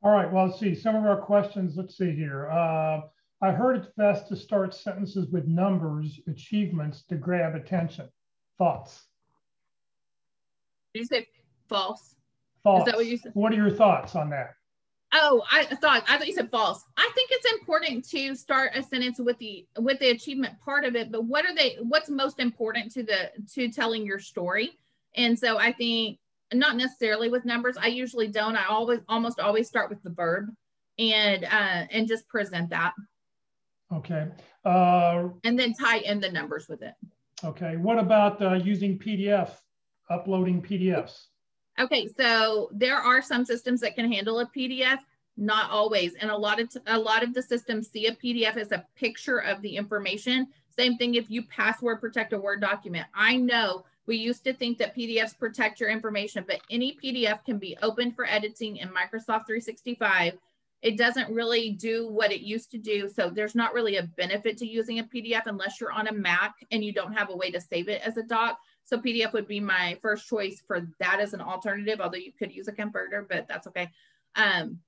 All right, well, let's see some of our questions. Let's see here. I heard it's best to start sentences with numbers, achievements to grab attention. Thoughts? Did you say false? False. Is that what you said? What are your thoughts on that? Oh, I thought you said false. I think it's important to start a sentence with the achievement part of it, but what's most important to telling your story? And so I think not necessarily with numbers. I usually don't. I almost always start with the verb and just present that. Okay. And then tie in the numbers with it. Okay. What about using PDF, uploading PDFs? Okay, so there are some systems that can handle a PDF, not always. And a lot of the systems see a PDF as a picture of the information. Same thing if you password protect a Word document. I know we used to think that PDFs protect your information, but any PDF can be opened for editing in Microsoft 365. It doesn't really do what it used to do. So there's not really a benefit to using a PDF unless you're on a Mac and you don't have a way to save it as a doc. So PDF would be my first choice for that as an alternative, although you could use a converter, but that's okay.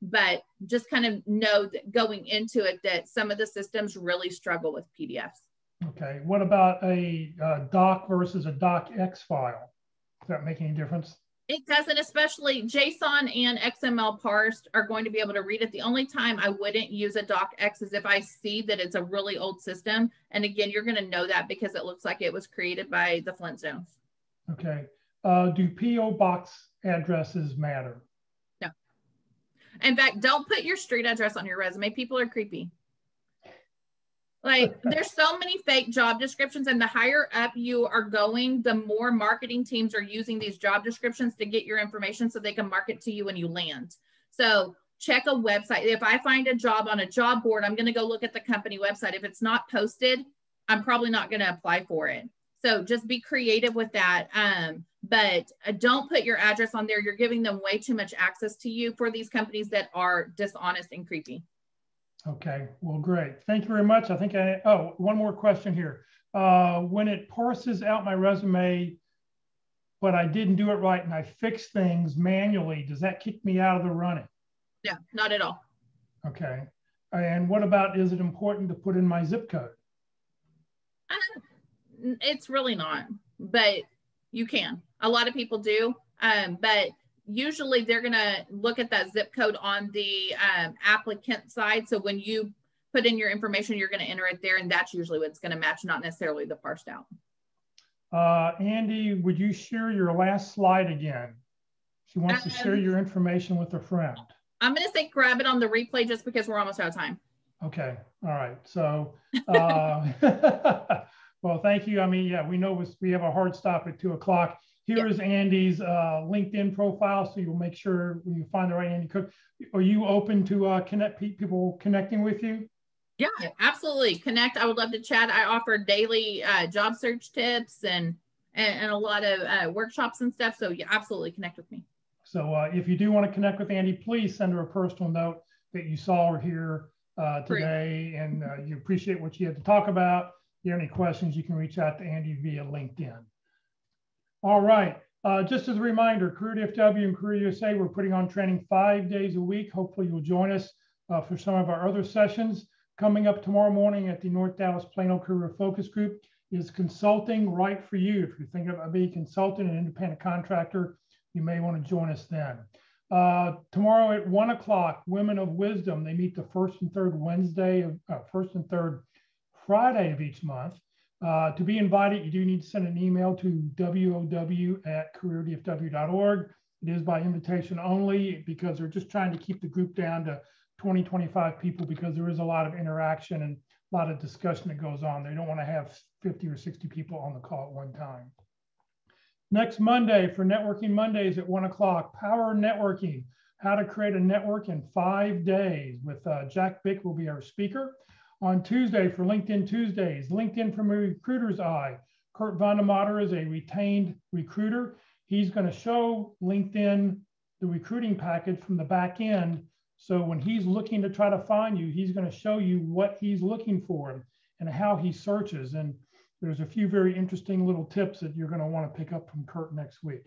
But just kind of know that going into it that some of the systems really struggle with PDFs. Okay. What about a doc versus a docx file? Does that make any difference? It doesn't, especially JSON and XML parsed are going to be able to read it. The only time I wouldn't use a docx is if I see that it's a really old system. And again, you're going to know that because it looks like it was created by the Flintstones. Okay. Do PO box addresses matter? No. In fact, don't put your street address on your resume. People are creepy. Like there's so many fake job descriptions, and the higher up you are going, the more marketing teams are using these job descriptions to get your information so they can market to you when you land. So check a website. If I find a job on a job board, I'm going to go look at the company website. If it's not posted, I'm probably not going to apply for it. So just be creative with that. But don't put your address on there. You're giving them way too much access to you for these companies that are dishonest and creepy. Okay, well, great. Thank you very much. I think one more question here. When it parses out my resume, but I didn't do it right and I fix things manually, does that kick me out of the running? No, not at all. Okay. And what about, is it important to put in my zip code? It's really not, but you can. A lot of people do, but usually they're going to look at that zip code on the applicant side. So when you put in your information, you're going to enter it there, and that's usually what's going to match, not necessarily the parsed out. Andi, would you share your last slide again? She wants to share your information with a friend. I'm going to say grab it on the replay just because we're almost out of time. Okay. All right. So, well, thank you. I mean, yeah, we know we have a hard stop at 2 o'clock. Here is Andi's LinkedIn profile, so you'll make sure when you find the right Andi Cook. Are you open to people connecting with you? Yeah, absolutely. Connect. I would love to chat. I offer daily job search tips and a lot of workshops and stuff. So yeah, absolutely connect with me. So if you do want to connect with Andi, please send her a personal note that you saw her here today and you appreciate what she had to talk about. If you have any questions, you can reach out to Andi via LinkedIn. All right. Just as a reminder, Career DFW and CareerUSA, we're putting on training 5 days a week. Hopefully you'll join us for some of our other sessions. Coming up tomorrow morning at the North Dallas Plano Career Focus Group is Consulting Right for You. If you're thinking about being a consultant and independent contractor, you may want to join us then. Tomorrow at 1 o'clock, Women of Wisdom. They meet the first and third Friday of each month. To be invited, you do need to send an email to wow@careerdfw.org It is by invitation only because they're just trying to keep the group down to 20, 25 people because there is a lot of interaction and a lot of discussion that goes on. They don't want to have 50 or 60 people on the call at one time. Next Monday for Networking Mondays at 1 o'clock, Power Networking, how to create a network in 5 days with Jack Bick will be our speaker. On Tuesday for LinkedIn Tuesdays, LinkedIn from a recruiter's eye. Kurt Vandemater is a retained recruiter. He's going to show LinkedIn the recruiting package from the back end. So when he's looking to try to find you, he's going to show you what he's looking for and how he searches. And there's a few very interesting little tips that you're going to want to pick up from Kurt next week.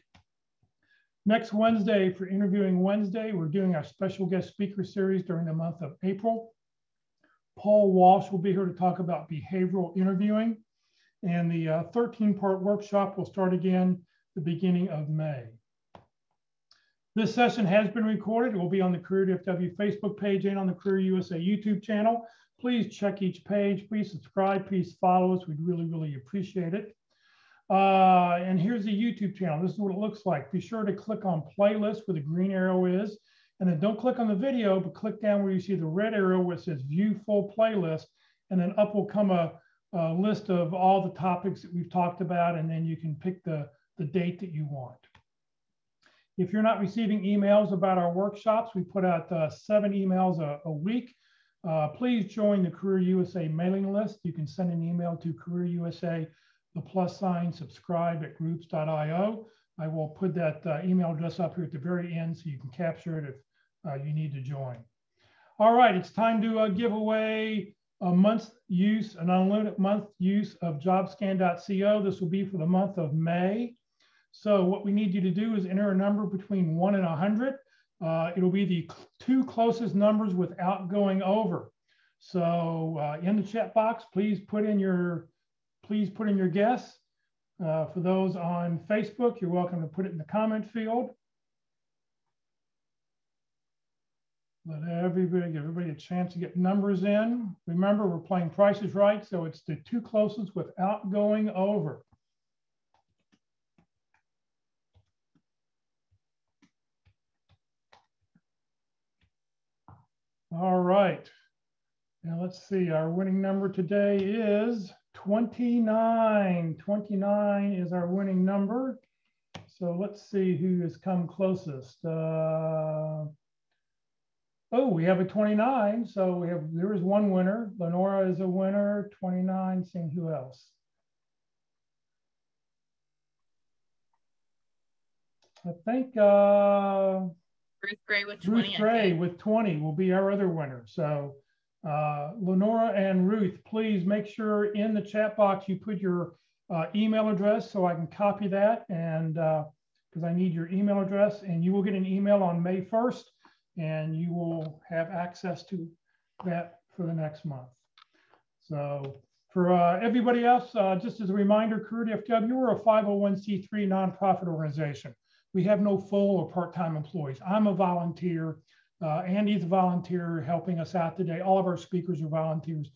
Next Wednesday for Interviewing Wednesday, we're doing our special guest speaker series during the month of April. Paul Walsh will be here to talk about behavioral interviewing. And the 13-part workshop will start again the beginning of May. This session has been recorded. It will be on the CareerUSA Facebook page and on the CareerUSA YouTube channel. Please check each page. Please subscribe. Please follow us. We'd really, really appreciate it. And here's the YouTube channel. This is what it looks like. Be sure to click on playlist where the green arrow is. And then don't click on the video, but click down where you see the red arrow where it says View Full Playlist. And then up will come a list of all the topics that we've talked about. And then you can pick the date that you want. If you're not receiving emails about our workshops, we put out 7 emails a week. Please join the CareerUSA mailing list. You can send an email to CareerUSA, the + subscribe at groups.io. I will put that email address up here at the very end so you can capture it if you need to join. All right, it's time to give away a month's use, an unlimited month use of jobscan.co. This will be for the month of May. So what we need you to do is enter a number between 1 and 100. It'll be the 2 closest numbers without going over. So in the chat box, please put in your guess. For those on Facebook, you're welcome to put it in the comment field. Let give everybody a chance to get numbers in. Remember, we're playing Price is Right, so it's the 2 closest without going over. All right. Now let's see, our winning number today is 29. 29 is our winning number. So let's see who has come closest. Oh, we have a 29. So there is one winner. Lenora is a winner. 29, seeing who else. I think Ruth Gray with 20. Ruth Gray with 20 will be our other winner. So Lenora and Ruth, please make sure in the chat box you put your email address so I can copy that, and because I need your email address, and you will get an email on May 1st, and you will have access to that for the next month. So for everybody else, just as a reminder, CareerUSA, we're a 501c3 nonprofit organization. We have no full or part-time employees. I'm a volunteer. Andy's a volunteer helping us out today. All of our speakers are volunteers.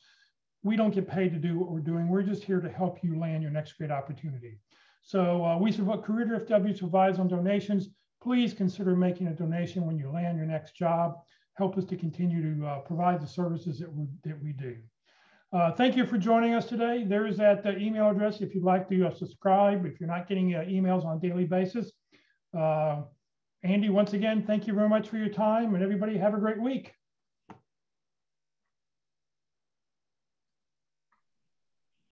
We don't get paid to do what we're doing. We're just here to help you land your next great opportunity. So CareerUSA survives on donations. Please consider making a donation when you land your next job. Help us to continue to provide the services that we do. Thank you for joining us today. There is that email address if you'd like to subscribe, if you're not getting emails on a daily basis. Andy, once again, thank you very much for your time, and everybody have a great week.